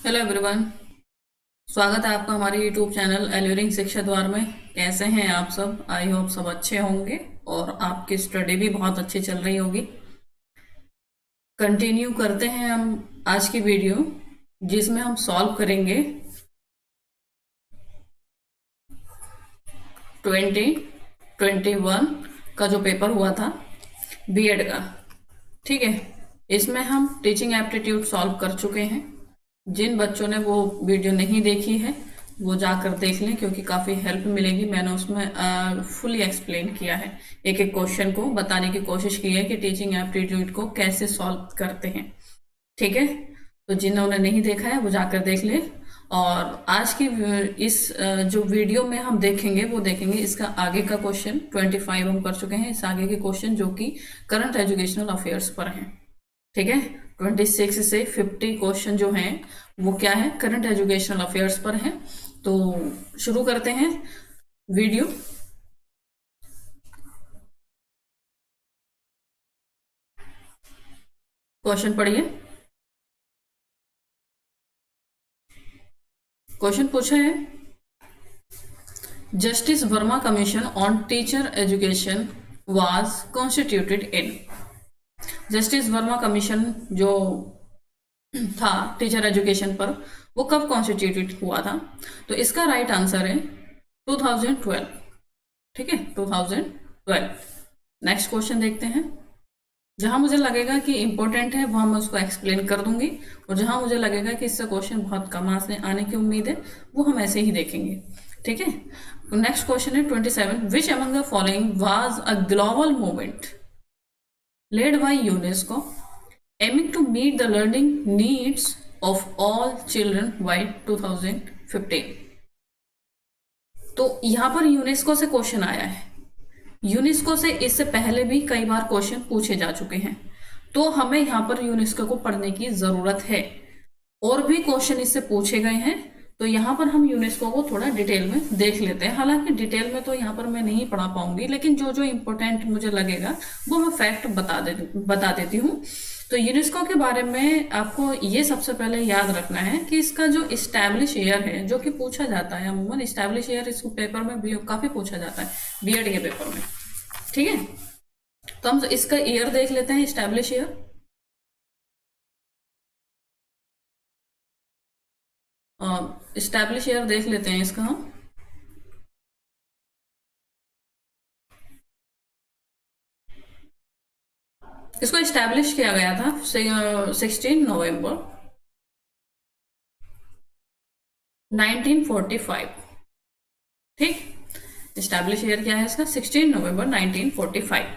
Hello everyone. स्वागत है आपका हमारे यूट्यूब चैनल एल्यूरिंग शिक्षा द्वार में। कैसे हैं आप सब? आई होप सब अच्छे होंगे और आपकी स्टडी भी बहुत अच्छी चल रही होगी। कंटिन्यू करते हैं हम आज की वीडियो, जिसमें हम सॉल्व करेंगे 2021 का जो पेपर हुआ था बीएड का। ठीक है, इसमें हम टीचिंग एप्टीट्यूड सॉल्व कर चुके हैं। जिन बच्चों ने वो वीडियो नहीं देखी है वो जाकर देख लें, क्योंकि काफ़ी हेल्प मिलेगी। मैंने उसमें फुली एक्सप्लेन किया है, एक एक क्वेश्चन को बताने की कोशिश की है कि टीचिंग एप्टीट्यूड को कैसे सॉल्व करते हैं। ठीक है, तो जिन्होंने नहीं देखा है वो जाकर देख ले। और आज की जो वीडियो में हम देखेंगे वो देखेंगे इसका आगे का क्वेश्चन 25 हम कर चुके हैं। इस आगे के क्वेश्चन जो कि करंट एजुकेशनल अफेयर्स पर हैं। ठीक है, 26 से 50 क्वेश्चन जो हैं वो क्या है, करंट एजुकेशनल अफेयर्स पर हैं। तो शुरू करते हैं वीडियो। क्वेश्चन पढ़िए। क्वेश्चन पूछा है, justice Verma commission on teacher education was constituted in. Justice Verma commission जो था टीचर एजुकेशन पर, वो कब कॉन्स्टिट्यूटेड हुआ था? तो इसका राइट आंसर है 2012। ठीक है, 2012। नेक्स्ट क्वेश्चन देखते हैं। जहां मुझे लगेगा कि इंपॉर्टेंट है वहां मैं उसको एक्सप्लेन कर दूंगी, और जहां मुझे लगेगा कि इससे क्वेश्चन बहुत कम आने की उम्मीद है वो हम ऐसे ही देखेंगे। ठीक है, नेक्स्ट क्वेश्चन है 27। Which among the following was a global movement led by UNESCO aiming to meet the learning needs of all children by 2015। तो यहां पर यूनेस्को से क्वेश्चन आया है। यूनेस्को से इससे पहले भी कई बार क्वेश्चन पूछे जा चुके हैं, तो हमें यहाँ पर यूनेस्को को पढ़ने की जरूरत है। और भी क्वेश्चन इससे पूछे गए हैं, तो यहाँ पर हम यूनेस्को को थोड़ा डिटेल में देख लेते हैं। हालांकि डिटेल में तो यहाँ पर मैं नहीं पढ़ा पाऊंगी, लेकिन जो जो इम्पोर्टेंट मुझे लगेगा वो मैं फैक्ट बता देती हूँ। तो यूनेस्को के बारे में आपको ये सबसे पहले याद रखना है कि इसका जो इस्टेब्लिश ईयर है, जो कि पूछा जाता है अमूमन, इस्टेब्लिश ईयर इस पेपर में भी काफी पूछा जाता है बीएड के पेपर में। ठीक है, तो हम इसका ईयर देख लेते हैं, इस्टेब्लिश ईयर। इस्टेब्लिश ईयर देख लेते हैं इसका हम। इसको इस्टेब्लिश किया गया था 16 नवंबर 1945। ठीक, इस्टेब्लिश ईयर क्या है इसका? 16 नवंबर 1945।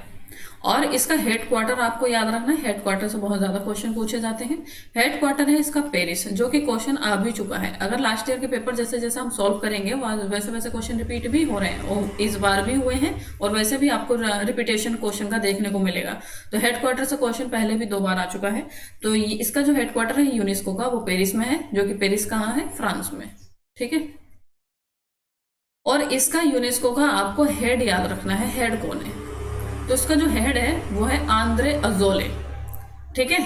और इसका हेड क्वार्टर आपको याद रखना है, हेड क्वार्टर से बहुत ज्यादा क्वेश्चन पूछे जाते हैं। हेड क्वार्टर है इसका पेरिस, जो कि क्वेश्चन आ भी चुका है। अगर लास्ट ईयर के पेपर जैसे जैसे हम सॉल्व करेंगे वैसे वैसे क्वेश्चन रिपीट भी हो रहे हैं, और इस बार भी हुए हैं, और वैसे भी आपको रिपीटेशन क्वेश्चन का देखने को मिलेगा। तो हेड क्वार्टर से क्वेश्चन पहले भी 2 बार आ चुका है। तो इसका जो हेड क्वार्टर है यूनेस्को का, वो पेरिस में है, जो कि पेरिस कहाँ है? फ्रांस में। ठीक है, और इसका यूनेस्को का आपको हेड याद रखना है, हेड कौन है? तो इसका जो हेड है वो है आंद्रे अजोले। ठीक है,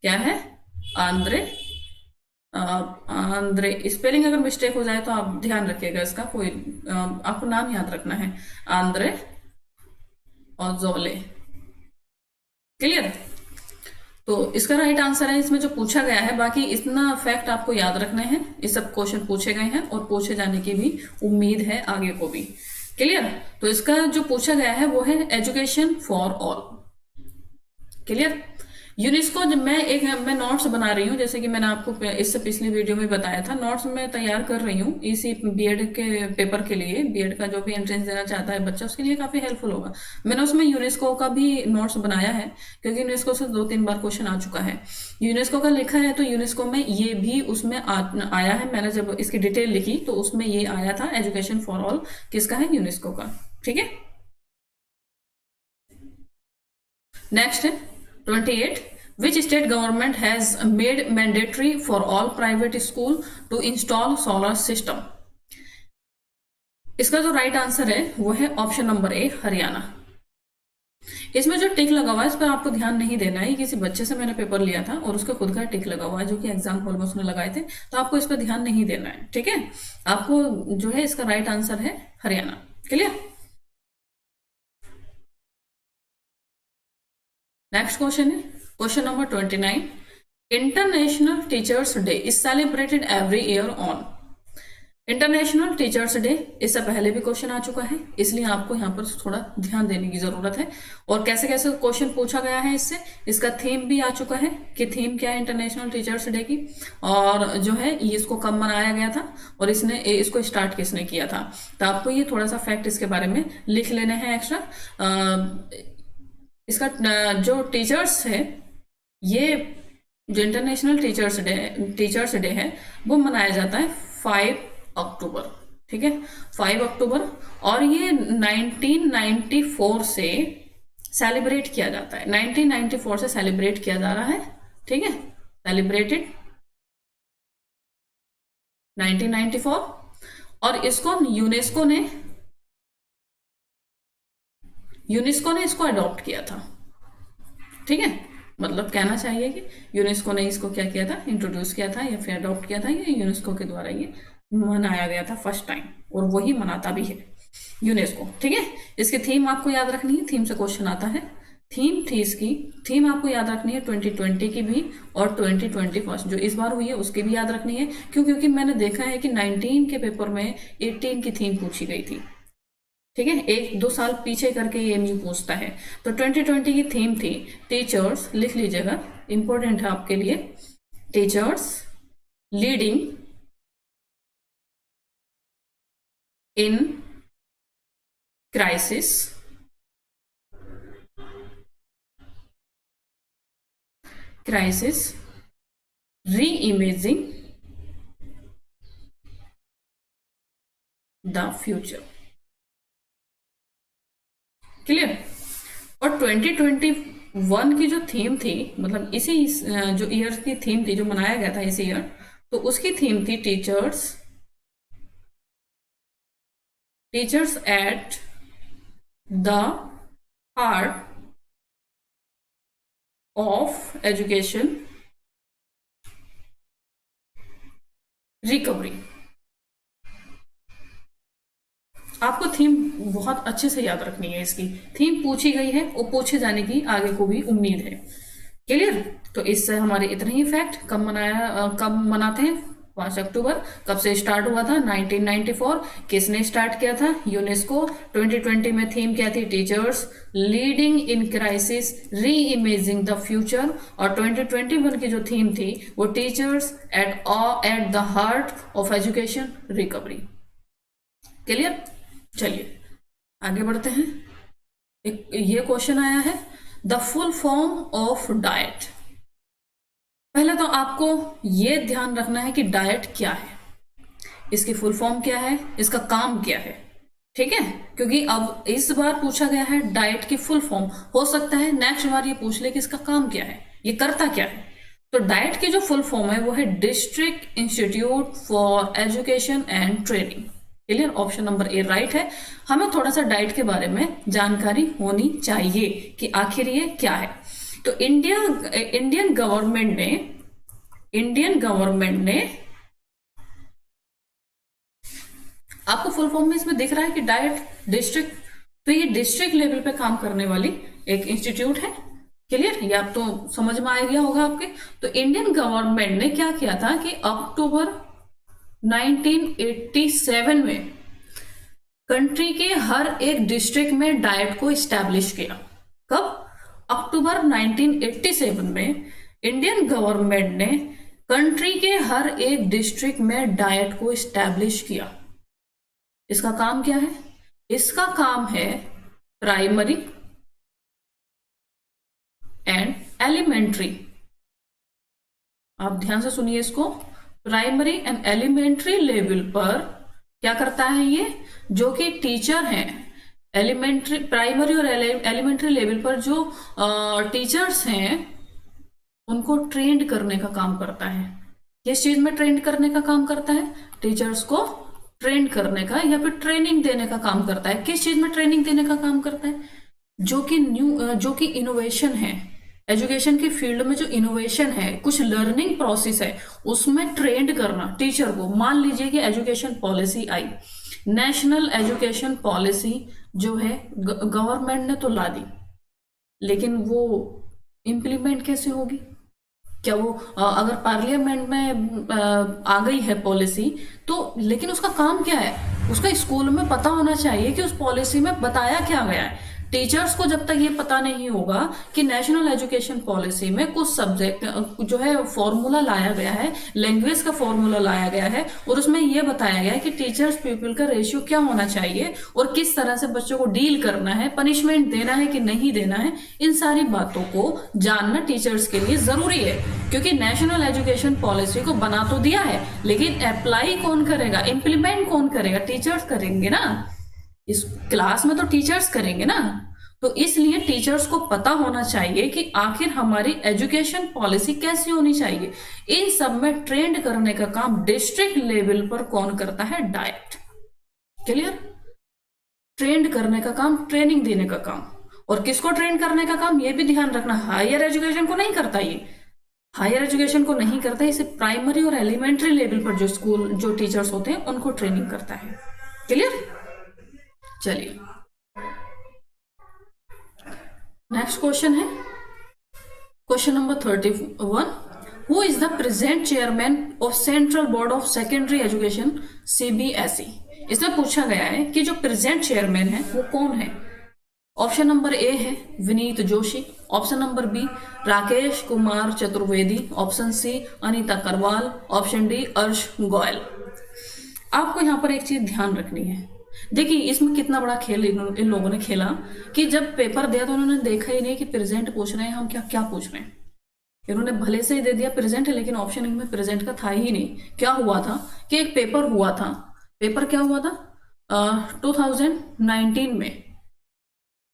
क्या है? आंद्रे। आंद्रे स्पेलिंग अगर मिस्टेक हो जाए तो आप ध्यान रखिएगा इसका, कोई आपको नाम याद रखना है, आंद्रे अजोले। क्लियर? तो इसका राइट आंसर है इसमें जो पूछा गया है। बाकी इतना फैक्ट आपको याद रखने हैं, ये सब क्वेश्चन पूछे गए हैं और पूछे जाने की भी उम्मीद है आगे को भी। क्लियर? तो इसका जो पूछा गया है वो है education for all. Clear? UNESCO जब मैं नोट्स बना रही हूँ, जैसे कि मैंने आपको इससे पिछली वीडियो में बताया था, नोट्स मैं तैयार कर रही हूँ इसी बीएड के पेपर के लिए। बीएड का जो भी एंट्रेंस देना चाहता है बच्चा, उसके लिए काफी हेल्पफुल होगा। मैंने उसमें यूनेस्को का भी नोट्स बनाया है, क्योंकि यूनेस्को से 2-3 बार क्वेश्चन आ चुका है। यूनेस्को का लिखा है तो यूनेस्को में ये भी उसमें आया है। मैंने जब इसकी डिटेल लिखी तो उसमें ये आया था, एजुकेशन फॉर ऑल किसका है? यूनेस्को का। ठीक है, नेक्स्ट है 28। Which state government has made mandatory for all private school to install solar system? इसका जो राइट आंसर है वो है ऑप्शन नंबर ए, हरियाणा। इसमें जो टिक लगा हुआ है इस पर आपको ध्यान नहीं देना है। किसी बच्चे से मैंने पेपर लिया था और उसका खुद का टिक लगा हुआ है जो कि एग्जाम हॉल में उसने लगाए थे, तो आपको इस पर ध्यान नहीं देना है, ठीक है। आपको जो है इसका राइट आंसर है हरियाणा। क्लियर। नेक्स्ट क्वेश्चन है question number 29। International teachers day is celebrated every year on. International teachers day, इससे पहले भी क्वेश्चन आ चुका है, इसलिए आपको यहाँ पर थोड़ा ध्यान देने की जरूरत है। और कैसे कैसे क्वेश्चन पूछा गया है इससे, इसका थीम भी आ चुका है कि थीम क्या है इंटरनेशनल टीचर्स डे की, और जो है ये इसको कब मनाया गया था, और इसको स्टार्ट किसने किया था। तो आपको ये थोड़ा सा फैक्ट इसके बारे में लिख लेने हैं एक्स्ट्रा। इसका जो टीचर्स है, ये जो इंटरनेशनल टीचर्स डे है वो मनाया जाता है 5 अक्टूबर, ठीक है, 5 अक्टूबर। और ये 1994 से सेलिब्रेट किया जाता है, 1994 से सेलिब्रेट किया जा रहा है, ठीक है, सेलिब्रेटेड 1994। और इसको यूनेस्को ने इसको अडॉप्ट किया था, ठीक है। मतलब कहना चाहिए कि यूनेस्को ने इसको क्या किया था, इंट्रोड्यूस किया था या फिर अडॉप्ट किया था, ये यूनेस्को के द्वारा ये मनाया गया था फर्स्ट टाइम, और वही मनाता भी है यूनेस्को, ठीक है। इसकी थीम आपको याद रखनी है, थीम से क्वेश्चन आता है। थीम थी इसकी, थीम आपको याद रखनी है 2020 की भी और 2021 जो इस बार हुई है उसकी भी याद रखनी है। क्यों? क्योंकि मैंने देखा है कि 19 के पेपर में 18 की थीम पूछी गई थी, ठीक है, 1-2 साल पीछे करके ये एमयू पूछता है। तो 2020 की थीम थी टीचर्स, लिख लीजिएगा, इंपॉर्टेंट है आपके लिए, teachers leading in crisis, reimagining the future. Clear. और 2021 की जो थीम थी, मतलब इसी जो ईयर की थीम थी जो मनाया गया था इसी ईयर, तो उसकी थीम थी teachers at the heart of education recovery. आपको थीम बहुत अच्छे से याद रखनी है, इसकी थीम पूछी गई है और पूछे जाने की आगे को भी उम्मीद है। क्लियर। तो इससे हमारे इतने ही फैक्ट। कब मनाते हैं 5 अक्टूबर। कब से स्टार्ट हुआ था 1994। किसने स्टार्ट किया था, यूनेस्को। 2020 में थीम क्या थी, टीचर्स लीडिंग इन क्राइसिस री इमेजिंग द फ्यूचर। और 2021 की जो थीम थी वो teachers at the heart of education recovery. Clear. चलिए आगे बढ़ते हैं। ये क्वेश्चन आया है, the full form of diet. पहले तो आपको ये ध्यान रखना है कि डाइट क्या है, इसकी फुल फॉर्म क्या है, इसका काम क्या है, ठीक है। क्योंकि अब इस बार पूछा गया है डाइट की फुल फॉर्म, हो सकता है नेक्स्ट बार ये पूछ ले कि इसका काम क्या है, ये करता क्या है। तो डाइट की जो फुल फॉर्म है वो है district institute for education and training. Clear. Option number A right है। हमें थोड़ा सा डाइट के बारे में जानकारी होनी चाहिए कि आखिर ये क्या है। तो इंडियन गवर्नमेंट ने आपको फुल फॉर्म में इसमें दिख रहा है कि डाइट डिस्ट्रिक्ट, तो ये डिस्ट्रिक्ट लेवल पे काम करने वाली एक इंस्टीट्यूट है। क्लियर। ये आप तो समझ में आ गया होगा आपके। तो इंडियन गवर्नमेंट ने क्या किया था कि अक्टूबर 1987 में कंट्री के हर एक डिस्ट्रिक्ट में डाइट को इस्टेब्लिश किया। कब? अक्टूबर 1987 में इंडियन गवर्नमेंट ने कंट्री के हर एक डिस्ट्रिक्ट में डाइट को इस्टेब्लिश किया। इसका काम क्या है? इसका काम है प्राइमरी एंड एलिमेंट्री। आप ध्यान से सुनिए इसको। प्राइमरी एंड एलिमेंट्री लेवल पर क्या करता है ये, जो कि टीचर हैं एलिमेंट्री, प्राइमरी और एलिमेंट्री लेवल पर जो टीचर्स हैं उनको ट्रेंड करने का काम करता है। किस चीज में ट्रेंड करने का काम करता है? टीचर्स को ट्रेंड करने का या फिर ट्रेनिंग देने का काम करता है। किस चीज में ट्रेनिंग देने का काम करता है? जो कि इनोवेशन है, एजुकेशन के फील्ड में जो इनोवेशन है, कुछ लर्निंग प्रोसेस है, उसमें ट्रेंड करना टीचर को। मान लीजिए कि एजुकेशन पॉलिसी आई, नेशनल एजुकेशन पॉलिसी जो है गवर्नमेंट ने तो ला दी, लेकिन वो इम्प्लीमेंट कैसे होगी? क्या वो अगर पार्लियामेंट में आ गई है पॉलिसी तो, लेकिन उसका काम क्या है? उसका स्कूल में पता होना चाहिए कि उस पॉलिसी में बताया क्या गया है। टीचर्स को जब तक ये पता नहीं होगा कि नेशनल एजुकेशन पॉलिसी में कुछ सब्जेक्ट जो है फॉर्मूला लाया गया है, लैंग्वेज का फॉर्मूला लाया गया है, और उसमें यह बताया गया है कि टीचर्स पीपल का रेशियो क्या होना चाहिए और किस तरह से बच्चों को डील करना है, पनिशमेंट देना है कि नहीं देना है, इन सारी बातों को जानना टीचर्स के लिए जरूरी है। क्योंकि नेशनल एजुकेशन पॉलिसी को बना तो दिया है, लेकिन अप्लाई कौन करेगा, इंप्लीमेंट कौन करेगा? टीचर्स करेंगे ना, इस क्लास में तो टीचर्स करेंगे ना। तो इसलिए टीचर्स को पता होना चाहिए कि आखिर हमारी एजुकेशन पॉलिसी कैसी होनी चाहिए। इन सब में ट्रेंड करने का काम डिस्ट्रिक्ट लेवल पर कौन करता है? डायट। क्लियर? ट्रेंड करने का काम, ट्रेनिंग देने का काम। और किसको ट्रेन करने का काम, ये भी ध्यान रखना, हायर एजुकेशन को नहीं करता। ये हायर एजुकेशन को नहीं करता, इसे प्राइमरी और एलिमेंट्री लेवल पर जो स्कूल जो टीचर्स होते हैं उनको ट्रेनिंग करता है। क्लियर? चलिए नेक्स्ट क्वेश्चन है question number 31। Who is the present chairman of central board of secondary education CBSE? इसमें पूछा गया है कि जो प्रेजेंट चेयरमैन है वो कौन है। ऑप्शन नंबर ए है Vineet Joshi, option number B Rakesh Kumar Chaturvedi, option C Anita Karwal, option D Arsh Goyal. आपको यहाँ पर एक चीज ध्यान रखनी है, देखिए इसमें कितना बड़ा खेल इन लोगों ने खेला कि जब पेपर दिया तो उन्होंने देखा ही नहीं कि प्रेजेंट पूछ रहे हैं, हम क्या क्या पूछ रहे हैं। इन्होंने भले से ही दे दिया प्रेजेंट है, लेकिन ऑप्शन इनमें प्रेजेंट का था ही नहीं। क्या हुआ था कि एक पेपर हुआ था, पेपर क्या हुआ था 2019 में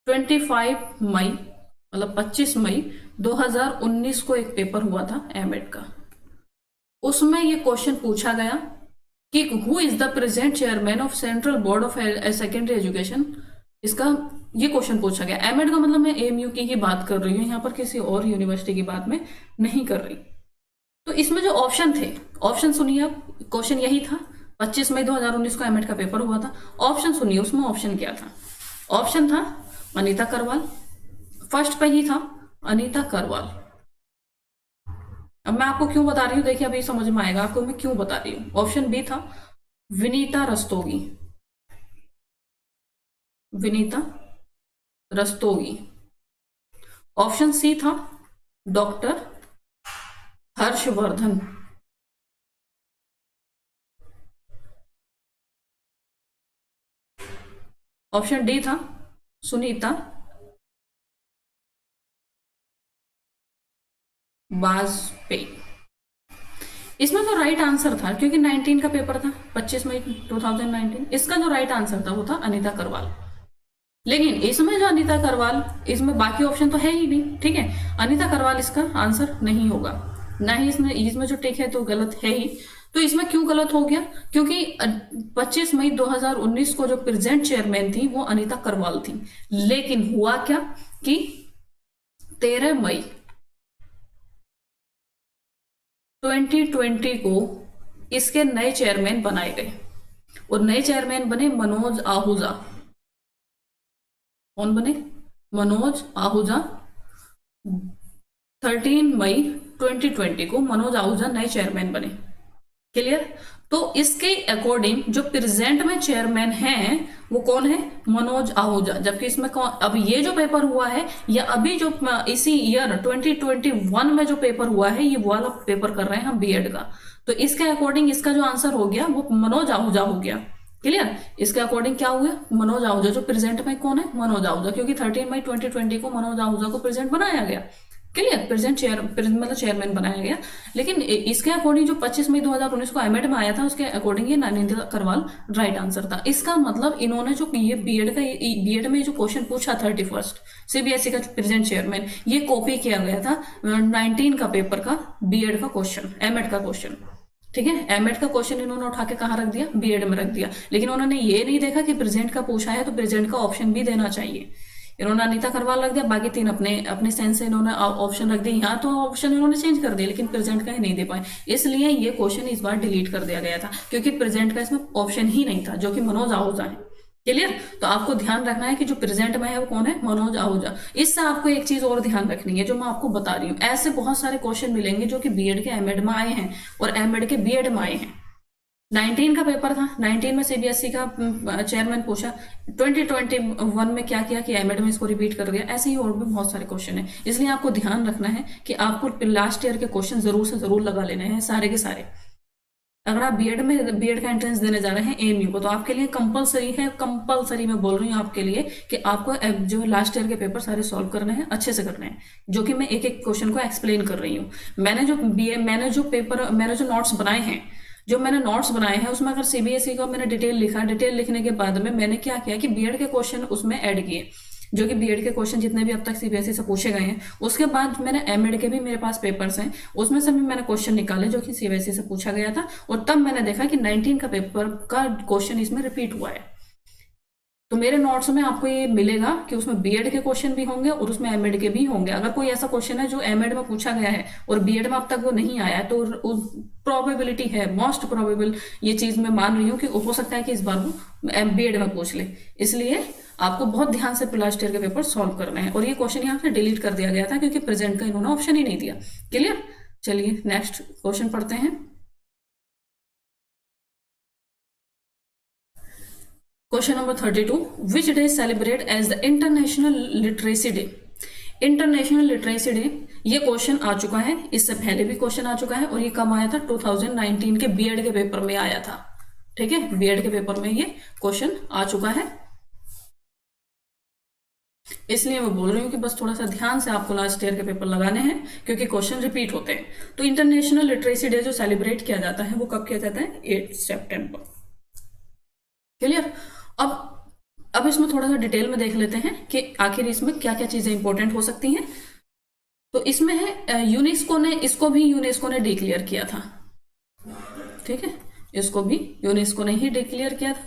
25 मई मतलब 25 मई 2019 को एक पेपर हुआ था एमएड का। उसमें ये क्वेश्चन पूछा गया कि who is the present chairman of central board of secondary education. इसका ये क्वेश्चन पूछा गया। एमएड का मतलब मैं एएमयू की ही बात कर रही हूँ, यहाँ पर किसी और यूनिवर्सिटी की बात में नहीं कर रही। तो इसमें जो ऑप्शन थे, ऑप्शन सुनिए आप, क्वेश्चन यही था 25 मई 2019 को एमएड का पेपर हुआ था। ऑप्शन सुनिए, उसमें ऑप्शन क्या था? ऑप्शन था अनीता करवाल, फर्स्ट पे ही था अनीता करवाल। अब मैं आपको क्यों बता रही हूँ, देखिए अभी समझ में आएगा आपको मैं क्यों बता रही हूँ। ऑप्शन बी था विनीता रस्तोगी, विनीता रस्तोगी। ऑप्शन सी था डॉक्टर हर्षवर्धन। ऑप्शन डी था सुनीता वाजपेयी। इसमें जो राइट आंसर था, क्योंकि 19 का पेपर था 25 मई 2019, इसका जो राइट आंसर था वो था अनीता करवाल। लेकिन इसमें जो अनीता करवाल, इसमें बाकी ऑप्शन तो है ही नहीं, ठीक है। अनीता करवाल इसका आंसर नहीं होगा, ना ही इसमें जो टिक है तो गलत है ही। तो इसमें क्यों गलत हो गया? क्योंकि 25 मई 2019 को जो प्रेजेंट चेयरमैन थी वो अनीता करवाल थी। लेकिन हुआ क्या कि 13 मई 2020 को इसके नए चेयरमैन बनाए गए, और नए चेयरमैन बने मनोज आहूजा। कौन बने? मनोज आहूजा। 13 मई 2020 को मनोज आहूजा नए चेयरमैन बने। क्लियर? तो इसके अकॉर्डिंग जो प्रेजेंट में चेयरमैन हैं वो कौन है? मनोज आहूजा। जबकि इसमें कौन, अब ये जो पेपर हुआ है या अभी जो इसी ईयर 2021 में जो पेपर हुआ है, ये वाला पेपर कर रहे हैं हम बीएड का। तो इसके अकॉर्डिंग इसका जो आंसर हो गया वो मनोज आहूजा हो गया। क्लियर? इसके अकॉर्डिंग क्या हुआ? मनोज आहूजा। जो प्रेजेंट में कौन है? मनोज आहूजा, क्योंकि 13 मई 2020 को मनोज आहूजा को प्रेजेंट बनाया गया। क्लियर? प्रेजेंट मतलब चेयरमैन बनाया गया। लेकिन इसके अकॉर्डिंग जो 25 मई 2019 को एमएड में आया था उसके अकॉर्डिंग ये अनीता करवाल राइट आंसर था। इसका मतलब इन्होंने जो ये बीएड में जो क्वेश्चन पूछा 31 सीबीएसई का प्रेजेंट चेयरमैन, ये कॉपी किया गया था 19 का पेपर का बीएड का क्वेश्चन, एमएड का क्वेश्चन। ठीक है, एमएड का क्वेश्चन इन्होंने उठा के कहाँ रख दिया? बीएड में रख दिया। लेकिन उन्होंने ये नहीं देखा कि प्रेजेंट का पूछा है तो प्रेजेंट का ऑप्शन भी देना चाहिए। इन्होंने अनीता खरवाल रख दिया, बाकी 3 अपने अपने सेंस से इन्होंने ऑप्शन रख दिए। यहाँ तो ऑप्शन इन्होंने चेंज कर दिए, लेकिन प्रेजेंट का ही नहीं दे पाए, इसलिए ये क्वेश्चन इस बार डिलीट कर दिया गया था, क्योंकि प्रेजेंट का इसमें ऑप्शन ही नहीं था, जो कि मनोज आहूजा है। क्लियर। तो आपको ध्यान रखना है कि जो प्रेजेंट में है वो कौन है, मनोज आहूजा। इससे आपको एक चीज और ध्यान रखनी है जो मैं आपको बता रही हूँ, ऐसे बहुत सारे क्वेश्चन मिलेंगे जो कि बीएड के एमएड में आए हैं और एमएड के बीएड में आए हैं। 19 का पेपर था, 19 में सीबीएसई का चेयरमैन पूछा, 2021 में क्या किया कि एमएड में इसको रिपीट कर दिया। ऐसे ही और भी बहुत सारे क्वेश्चन है, इसलिए आपको ध्यान रखना है कि आपको लास्ट ईयर के क्वेश्चन जरूर से जरूर लगा लेने हैं, सारे के सारे। अगर आप बीएड का एंट्रेंस देने जा रहे हैं एएमयू को, तो आपके लिए कंपलसरी है, कंपलसरी मैं बोल रही हूँ आपके लिए कि आपको जो लास्ट ईयर के पेपर सारे सॉल्व करने हैं, अच्छे से करने हैं, जो कि मैं एक एक क्वेश्चन को एक्सप्लेन कर रही हूँ। मैंने जो नोट्स बनाए हैं, उसमें अगर सीबीएसई का मैंने डिटेल लिखा, डिटेल लिखने के बाद में मैंने क्या किया कि बीएड के क्वेश्चन उसमें ऐड किए, जो कि बीएड के क्वेश्चन जितने भी अब तक सीबीएसई से पूछे गए हैं। उसके बाद मैंने एमएड के भी मेरे पास पेपर्स हैं, उसमें से भी मैंने क्वेश्चन निकाले जो कि सीबीएसई से पूछा गया था, और तब मैंने देखा कि 19 का पेपर का क्वेश्चन इसमें रिपीट हुआ है। तो मेरे नोट्स में आपको ये मिलेगा कि उसमें बीएड के क्वेश्चन भी होंगे और उसमें एमएड के भी होंगे। अगर कोई ऐसा क्वेश्चन है जो एमएड में पूछा गया है और बीएड में अब तक वो नहीं आया है, तो प्रोबेबिलिटी है, मोस्ट प्रोबेबल ये चीज मैं मान रही हूँ कि हो सकता है कि इस बार वो बीएड में पूछ ले। इसलिए आपको बहुत ध्यान से लास्ट ईयर के पेपर सॉल्व करना है। और ये क्वेश्चन यहाँ से डिलीट कर दिया गया था क्योंकि प्रेजेंट का इन्होंने ऑप्शन ही नहीं दिया। क्लियर। चलिए नेक्स्ट क्वेश्चन पढ़ते हैं। Question number 32, which day celebrate as the international literacy day. International literacy day, ये क्वेश्चन आ चुका है, इससे पहले भी क्वेश्चन आ चुका है, और ये कब आया था, 2019 के बीएड के पेपर में आया था। ठीक है, बीएड के पेपर में ये क्वेश्चन आ चुका है, इसलिए मैं बोल रही हूँ कि बस थोड़ा सा ध्यान से आपको लास्ट ईयर के पेपर लगाने हैं, क्योंकि क्वेश्चन रिपीट होते हैं। तो इंटरनेशनल लिटरेसी डे जो सेलिब्रेट किया जाता है वो कब किया जाता है, 8 सितंबर। क्लियर। अब इसमें थोड़ा सा डिटेल में देख लेते हैं कि आखिर इसमें क्या क्या चीजें इंपॉर्टेंट हो सकती हैं। तो इसमें है यूनेस्को ने डिक्लेयर किया था। ठीक है, इसको भी यूनेस्को ने ही डिक्लेयर किया था।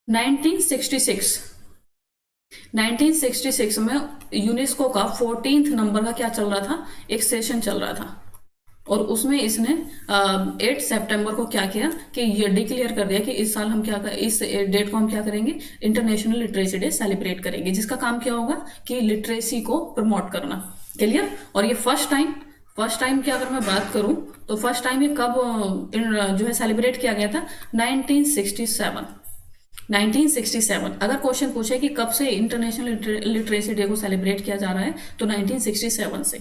1966 में यूनेस्को का 14th नंबर का क्या चल रहा था, एक सेशन चल रहा था, और उसमें इसने 8 सितंबर को क्या किया कि ये डिक्लेयर कर दिया कि इस साल हम इस डेट को हम क्या करेंगे, इंटरनेशनल लिटरेसी डे सेलिब्रेट करेंगे, जिसका काम क्या होगा कि लिटरेसी को प्रमोट करना। क्लियर। और ये फर्स्ट टाइम की अगर मैं बात करूं तो फर्स्ट टाइम ये कब जो है सेलिब्रेट किया गया था, 1967। अगर क्वेश्चन पूछे कि कब से इंटरनेशनल लिटरेसी डे को सेलिब्रेट किया जा रहा है, तो 1967 से।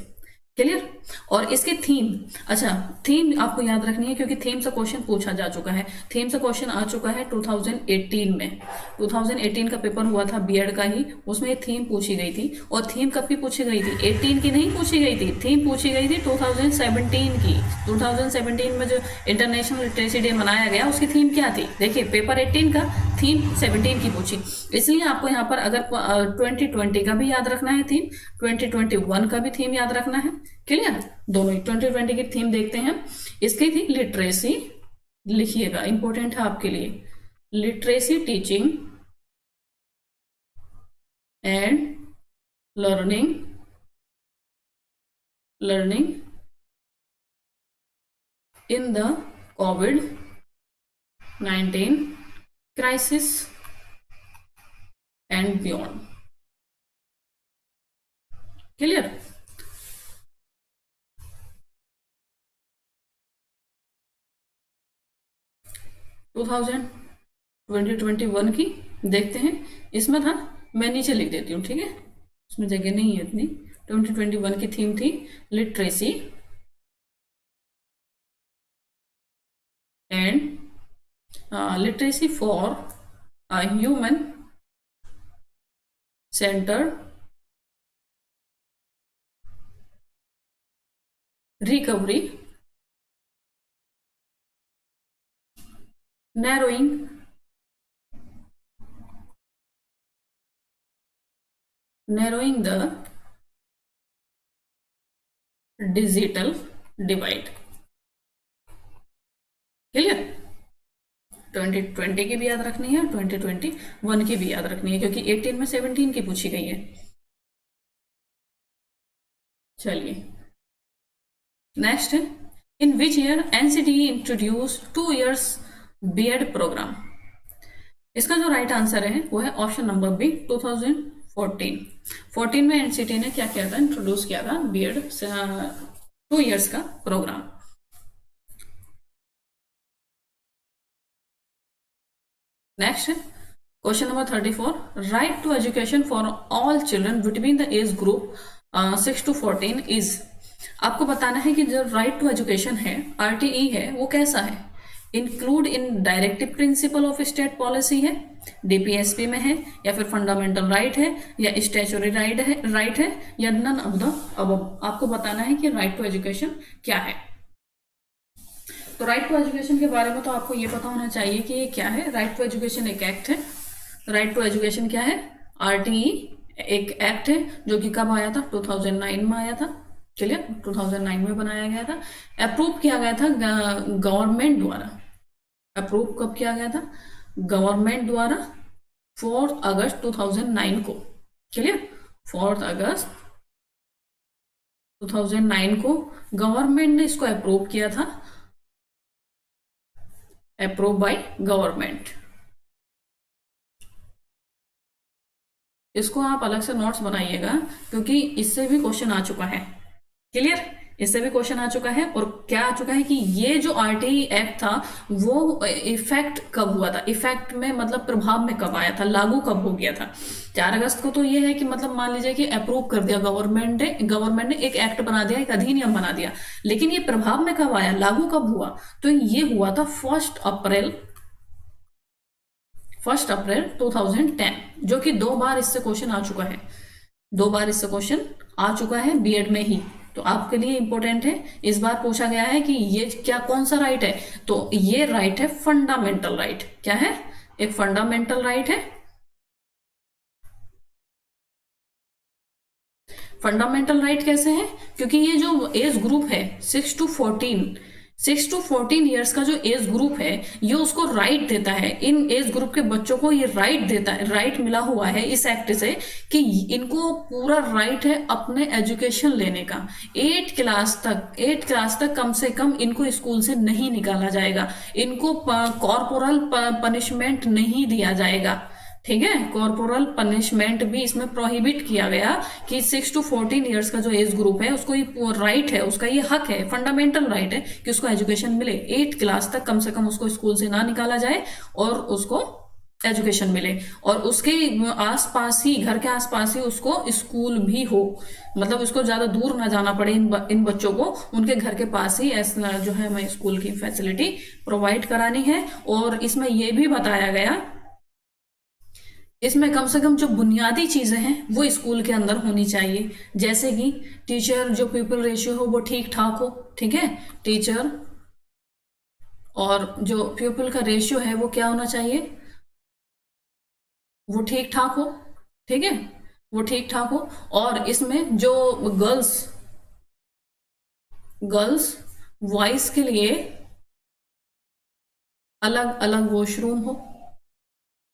क्लियर। और इसके थीम आपको याद रखनी है, क्योंकि थीम से क्वेश्चन पूछा जा चुका है। थीम से क्वेश्चन आ चुका है 2018 में। 2018 का पेपर हुआ था बीएड का ही, उसमें थीम पूछी गई थी। और थीम कब की पूछी गई थी, 18 की नहीं पूछी गई थी, थीम पूछी गई थी 2017 की। 2017 में जो इंटरनेशनल लिटरेसी डे मनाया गया, उसकी थीम क्या थी, देखिए पेपर 18 का, थीम 17 की पूछी। इसलिए आपको यहाँ पर अगर 2020 का भी याद रखना है थीम, 2021 का भी थीम याद रखना है। क्लियर। दोनों 2020 की थीम देखते हैं। इसकी थी लिटरेसी, लिखिएगा, इंपॉर्टेंट है आपके लिए, literacy teaching and learning in the COVID-19 crisis and beyond. Clear. To 2021 की देखते हैं। इसमें था, मैं नीचे लिख देती हूँ, ठीक है, उसमें जगह नहीं है इतनी। 2021 की थीम थी literacy and literacy for human centred recovery, narrowing the digital divide। Clear. 2020 की भी याद रखनी है, 2021 की भी याद रखनी है, क्योंकि 18 में 17 की पूछी गई है। चलिए नेक्स्ट है, in which year NCTE introduce 2 years BEd programme. इसका जो राइट आंसर है वो है ऑप्शन नंबर बी, 2014। 14 में एनसीटी ने क्या किया था, इंट्रोड्यूस किया था बीएड 2 years का प्रोग्राम। नेक्स्ट है question number 34, right to education for all children between the age group 6 to 14 is. आपको बताना है कि जो राइट टू एजुकेशन है, आरटीई है, वो कैसा है। Include in directive principle of state policy है, डीपीएसपी में है, या फिर फंडामेंटल राइट है, या स्टैचुटरी राइट है, या नन ऑफ द अबव। आपको बताना है कि राइट टू एजुकेशन क्या है। तो राइट टू एजुकेशन के बारे में तो आपको ये पता होना चाहिए कि ये क्या है। राइट टू एजुकेशन एक एक्ट है। राइट टू एजुकेशन क्या है, आरटीई एक एक्ट है जो कि कब आया था, 2009 में आया था। चलिए 2009 में बनाया गया था, अप्रूव किया गया था गवर्नमेंट द्वारा। अप्रूव कब किया गया था, गवर्नमेंट द्वारा 4 अगस्त 2009 को। चलिए 4 अगस्त 2009 को गवर्नमेंट ने इसको अप्रूव किया था, अप्रूव बाय गवर्नमेंट। इसको आप अलग से नोट्स बनाइएगा, क्योंकि इससे भी क्वेश्चन आ चुका है। क्लियर, इससे भी क्वेश्चन आ चुका है। और क्या आ चुका है कि ये जो आरटीई एक्ट था वो इफेक्ट कब हुआ था, इफेक्ट में मतलब प्रभाव में कब आया था, लागू कब हो गया था। 4 अगस्त को तो ये है कि मतलब मान लीजिए कि अप्रूव कर दिया गवर्नमेंट ने एक एक्ट बना दिया, एक अधिनियम बना दिया, लेकिन ये प्रभाव में कब आया, लागू कब हुआ, तो ये हुआ था 1 अप्रैल 2010, जो कि 2 बार इससे क्वेश्चन आ चुका है। 2 बार इससे क्वेश्चन आ चुका है बीएड में ही। तो आपके लिए इंपॉर्टेंट है, इस बार पूछा गया है कि ये क्या कौन सा राइट है, तो ये राइट है फंडामेंटल राइट। क्या है, एक फंडामेंटल राइट है। फंडामेंटल राइट कैसे है, क्योंकि ये जो एज ग्रुप है 6 to 14 ईयर्स का जो एज ग्रुप है, ये उसको राइट देता है। इन एज ग्रुप के बच्चों को ये राइट देता है, राइट मिला हुआ है इस एक्ट से कि इनको पूरा राइट है अपने एजुकेशन लेने का। 8 क्लास तक कम से कम इनको स्कूल से नहीं निकाला जाएगा, इनको कॉर्पोरल पनिशमेंट नहीं दिया जाएगा। ठीक है, कॉर्पोरल पनिशमेंट भी इसमें प्रोहिबिट किया गया कि 6 to 14 ईयर्स का जो एज ग्रुप है उसको ये राइट है, उसका ये हक है, फंडामेंटल राइट है कि उसको एजुकेशन मिले। 8 क्लास तक कम से कम उसको स्कूल से ना निकाला जाए और उसको एजुकेशन मिले, और उसके आसपास ही, घर के आसपास ही उसको स्कूल भी हो, मतलब उसको ज्यादा दूर ना जाना पड़े इन बच्चों को, उनके घर के पास ही ऐसा जो है हमें स्कूल की फैसिलिटी प्रोवाइड करानी है। और इसमें यह भी बताया गया, इसमें कम से कम जो बुनियादी चीजें हैं वो स्कूल के अंदर होनी चाहिए, जैसे कि टीचर जो पीपल रेशियो हो वो ठीक ठाक हो। ठीक है, टीचर और जो पीपल का रेशियो है वो क्या होना चाहिए, वो ठीक ठाक हो। ठीक है, वो ठीक ठाक हो। और इसमें जो गर्ल्स बॉयज के लिए अलग अलग वॉशरूम हो।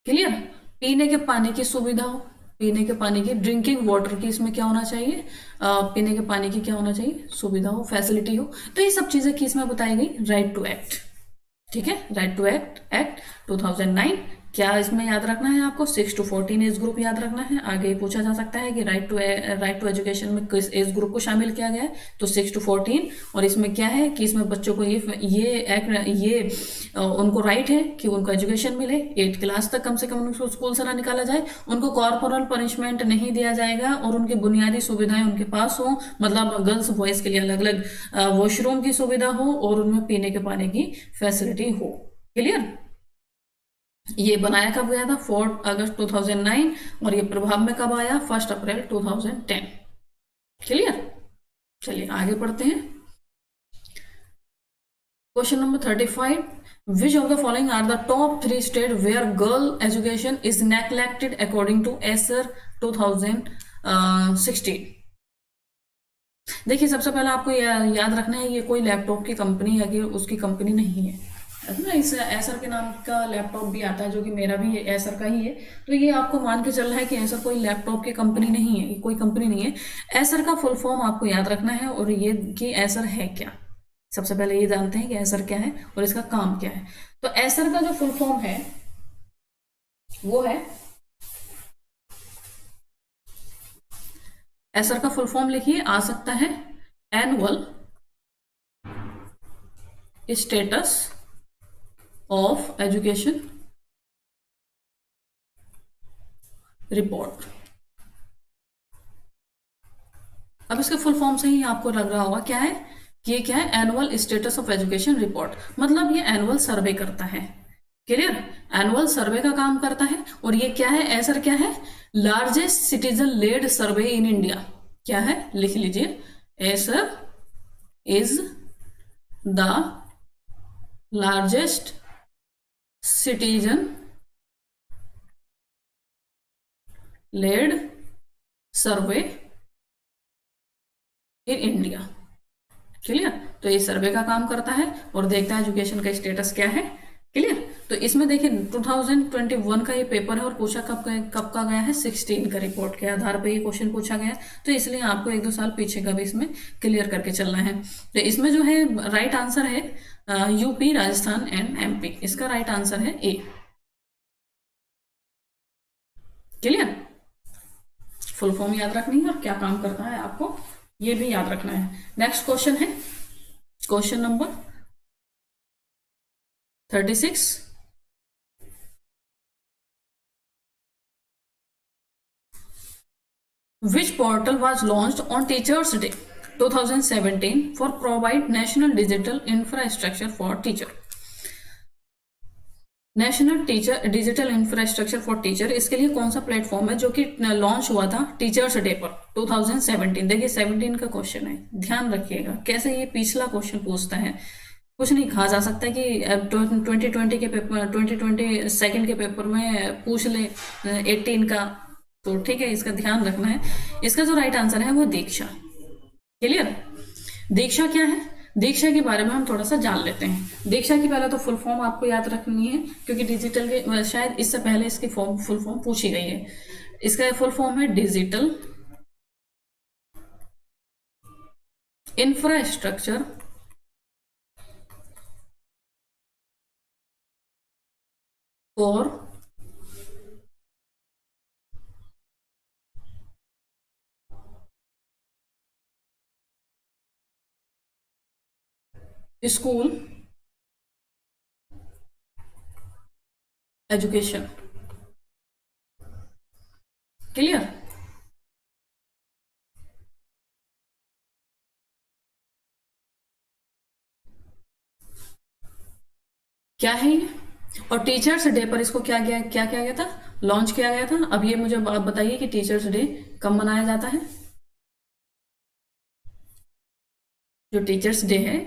क्लियर, पीने के पानी की सुविधा हो, पीने के पानी की, ड्रिंकिंग वाटर की इसमें क्या होना चाहिए, पीने के पानी की क्या होना चाहिए, सुविधा हो, फैसिलिटी हो। तो ये सब चीजें किस में बताई गई, राइट टू एक्ट। ठीक है, राइट टू एक्ट 2009। क्या इसमें याद रखना है आपको, 6 to 14 एज ग्रुप याद रखना है। आगे पूछा जा सकता है कि राइट टू एजुकेशन में किस एज ग्रुप को शामिल किया गया है, तो 6 to 14। और इसमें क्या है कि इसमें बच्चों को ये उनको राइट है कि उनको एजुकेशन मिले, 8 क्लास तक कम से कम उनको स्कूल से ना निकाला जाए, उनको कॉर्पोरल पनिशमेंट नहीं दिया जाएगा, और उनकी बुनियादी सुविधाएं उनके पास हो, मतलब गर्ल्स बॉयज के लिए अलग अलग वॉशरूम की सुविधा हो, और उनमें पीने के पानी की फैसिलिटी हो। क्लियर, ये बनाया कब गया था, 4 अगस्त 2009, और ये प्रभाव में कब आया, 1 अप्रैल 2010। क्लियर, चलिए आगे पढ़ते हैं। Question number 35, which of the following are the top 3 state where girl education is neglected according to ASER 2016। देखिए सबसे पहले आपको याद रखना है, ये कोई लैपटॉप की कंपनी है कि उसकी कंपनी नहीं है, है ना। इस एसर के नाम का लैपटॉप भी आता है, जो कि मेरा भी एसर का ही है। तो ये आपको मान के चल रहा है कि एसर कोई लैपटॉप की कंपनी नहीं है, ये कोई कंपनी नहीं है। एसर का फुल फॉर्म आपको याद रखना है, और ये कि एसर है क्या। सबसे पहले ये जानते हैं कि एसर क्या है और इसका काम क्या है। तो एसर का जो फुल फॉर्म है वो है, एसर का फुल फॉर्म लिखिए, आ सकता है annual status of education report. अब इसके फुल फॉर्म से ही आपको लग रहा होगा क्या है कि ये क्या है, annual status of education report. मतलब ये एनुअल सर्वे करता है। क्लियर, एनुअल सर्वे का काम करता है। और ये क्या है, एसर क्या है, largest citizen led survey in India. क्या है, लिख लीजिए, ASER is the largest citizen led survey in India. Clear, तो ये सर्वे का काम करता है और देखता है एजुकेशन का स्टेटस क्या है। क्लियर, तो इसमें देखिए 2021 का ये पेपर है और पूछा कब का गया है, 16 का रिपोर्ट के आधार पर ये क्वेश्चन पूछा गया है। तो इसलिए आपको 1-2 साल पीछे का भी इसमें क्लियर करके चलना है। तो इसमें जो है राइट आंसर है यूपी, राजस्थान एंड एमपी। इसका राइट आंसर है ए। क्लियर, फुल फॉर्म याद रखनी है और क्या काम करता है आपको ये भी याद रखना है। नेक्स्ट क्वेश्चन है question number 36। Which portal was launched on Teachers Day 2017 for provide national digital infrastructure for teacher? National teacher digital infrastructure for teacher, इसके लिए कौन सा प्लेटफॉर्म है जो कि लॉन्च हुआ था टीचर्स डे पर 2017। देखिए 17 का क्वेश्चन है, ध्यान रखिएगा कैसे ये पिछला क्वेश्चन पूछता है। कुछ नहीं कहा जा सकता कि 2020 के पेपर 2022 के पेपर में पूछ ले 18 का, तो ठीक है, इसका ध्यान रखना है। इसका जो राइट आंसर है वो दीक्षा। क्लियर, दीक्षा क्या है, दीक्षा के बारे में हम थोड़ा सा जान लेते हैं। दीक्षा की पहले तो फुल फॉर्म आपको याद रखनी है, क्योंकि डिजिटल के शायद इससे पहले इसकी फुल फॉर्म पूछी गई है। इसका फुल फॉर्म है digital infrastructure for school education. Clear, क्या है ये, और टीचर्स डे पर इसको क्या किया गया था, लॉन्च किया गया था। अब ये मुझे आप बताइए कि टीचर्स डे कब मनाया जाता है। जो टीचर्स डे है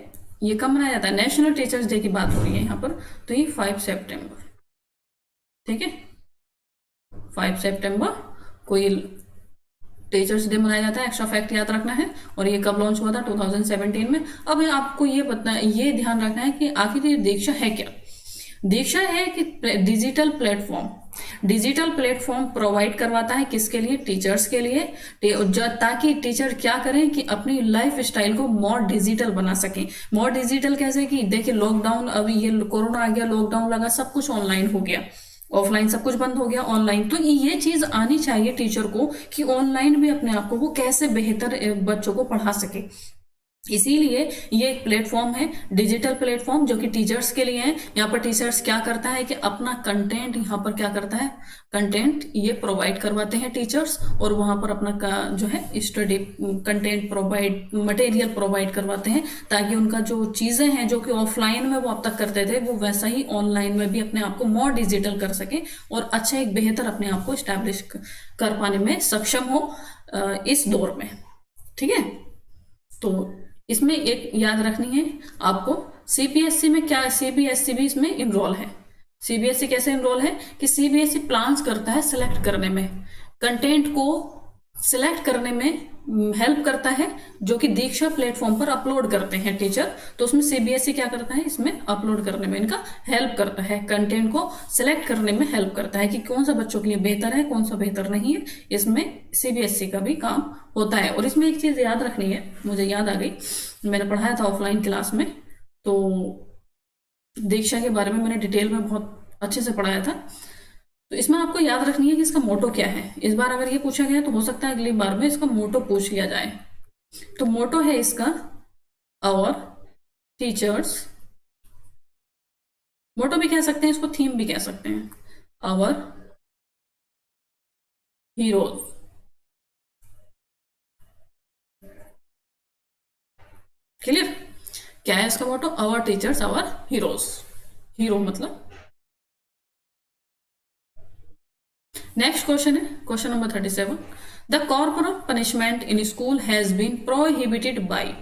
ये कब मनाया जाता है, नेशनल टीचर्स डे की बात हो रही है यहाँ पर, तो ये 5 सितंबर। ठीक है, 5 सितंबर को ये टीचर्स डे मनाया जाता है। एक्स्ट्रा फैक्ट याद रखना है। और ये कब लॉन्च हुआ था, 2017 में। अब आपको ये ध्यान रखना है कि आखिर ये दीक्षा है क्या। दीक्षा है कि डिजिटल प्लेटफॉर्म प्रोवाइड करवाता है, किसके लिए, टीचर्स के लिए, ताकि टीचर क्या करें कि अपनी लाइफ स्टाइल को मोर डिजिटल बना सकें। मोर डिजिटल कैसे कि देखिए लॉकडाउन, अभी ये कोरोना आ गया, लॉकडाउन लगा, सब कुछ ऑनलाइन हो गया, ऑफलाइन सब कुछ बंद हो गया, ऑनलाइन। तो ये चीज आनी चाहिए टीचर को कि ऑनलाइन भी अपने आप को वो कैसे बेहतर बच्चों को पढ़ा सके। इसीलिए ये एक प्लेटफॉर्म है, डिजिटल प्लेटफॉर्म, जो कि टीचर्स के लिए है। यहाँ पर टीचर्स क्या करता है कि अपना कंटेंट यहाँ पर क्या करता है, कंटेंट ये प्रोवाइड करवाते हैं टीचर्स, और वहाँ पर अपना जो है study content provide, material provide करवाते हैं, ताकि उनका जो चीज़ें हैं जो कि ऑफलाइन में वो अब तक करते थे, वो वैसा ही ऑनलाइन में भी अपने आप को मोर डिजिटल कर सके और अच्छा एक बेहतर अपने आप को इस्टेब्लिश कर पाने में सक्षम हो इस दौर में। ठीक है, तो इसमें एक याद रखनी है आपको, सीबीएसई में क्या, सीबीएसई भी इसमें इनरोल है। सीबीएसई कैसे इनरोल है कि सीबीएसई प्लान्स करता है सिलेक्ट करने में, कंटेंट को सिलेक्ट करने में हेल्प करता है, जो कि दीक्षा प्लेटफॉर्म पर अपलोड करते हैं टीचर। तो उसमें सीबीएसई क्या करता है, इसमें अपलोड करने में इनका हेल्प करता है, कंटेंट को सिलेक्ट करने में हेल्प करता है कि कौन सा बच्चों के लिए बेहतर है, कौन सा बेहतर नहीं है। इसमें सीबीएसई का भी काम होता है। और इसमें एक चीज़ याद रखनी है, मुझे याद आ गई, मैंने पढ़ाया था ऑफलाइन क्लास में, तो दीक्षा के बारे में मैंने डिटेल में बहुत अच्छे से पढ़ाया था। तो इसमें आपको याद रखनी है कि इसका मोटो क्या है। इस बार अगर ये पूछा गया तो हो सकता है अगली बार में इसका मोटो पूछ लिया जाए। तो मोटो है इसका आवर टीचर्स, मोटो भी कह सकते हैं इसको, थीम भी कह सकते हैं, आवर हीरोज। क्लियर? क्या है इसका motto? Our teachers our heroes. Hero मतलब। नेक्स्ट क्वेश्चन है question number 37। The corporal punishment in school has been prohibited by.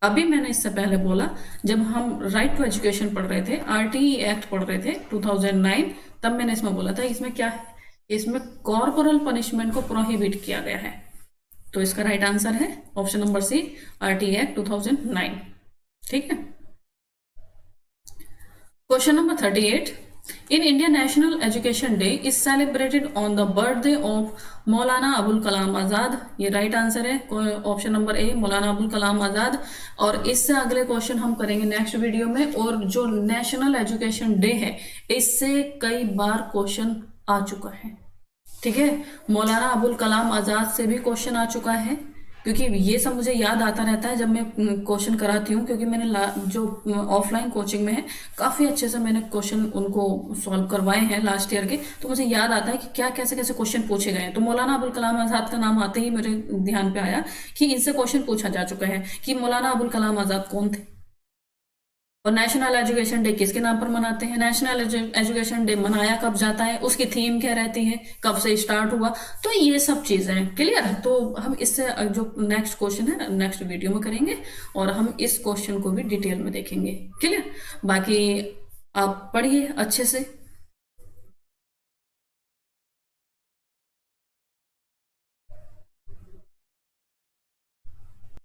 अभी मैंने इससे पहले बोला, जब हम राइट टू एजुकेशन पढ़ रहे थे, आरटीई एक्ट पढ़ रहे थे 2009, तब मैंने इसमें बोला था इसमें क्या है, इसमें कॉर्पोरल पनिशमेंट को प्रोहिबिट किया गया है। तो इसका राइट आंसर है option number C, RTE act 2009। ठीक है। Question number 38। In India, National Education Day is celebrated on the birthday of Maulana Abul Kalam Azad. ये राइट आंसर है, ऑप्शन नंबर ए, मौलाना अबुल कलाम आज़ाद। और इससे अगले क्वेश्चन हम करेंगे नेक्स्ट वीडियो में। और जो नेशनल एजुकेशन डे है, इससे कई बार क्वेश्चन आ चुका है। ठीक है, मौलाना अबुल कलाम आज़ाद से भी क्वेश्चन आ चुका है, क्योंकि ये सब मुझे याद आता रहता है जब मैं क्वेश्चन कराती हूँ, क्योंकि मैंने जो ऑफलाइन कोचिंग में है काफ़ी अच्छे से मैंने क्वेश्चन उनको सॉल्व करवाए हैं लास्ट ईयर के। तो मुझे याद आता है कि क्या कैसे कैसे क्वेश्चन पूछे गए हैं। तो मौलाना अबुल कलाम आज़ाद का नाम आते ही मेरे ध्यान पे आया कि इनसे क्वेश्चन पूछा जा चुका है कि मौलाना अबुल कलाम आज़ाद कौन थे, और नेशनल एजुकेशन डे किसके नाम पर मनाते हैं, नेशनल एजुकेशन डे मनाया कब जाता है, उसकी थीम क्या रहती है, कब से स्टार्ट हुआ। तो ये सब चीज़ें हैं। क्लियर? तो हम इससे जो नेक्स्ट क्वेश्चन है नेक्स्ट वीडियो में करेंगे, और हम इस क्वेश्चन को भी डिटेल में देखेंगे। क्लियर? बाकी आप पढ़िए अच्छे से।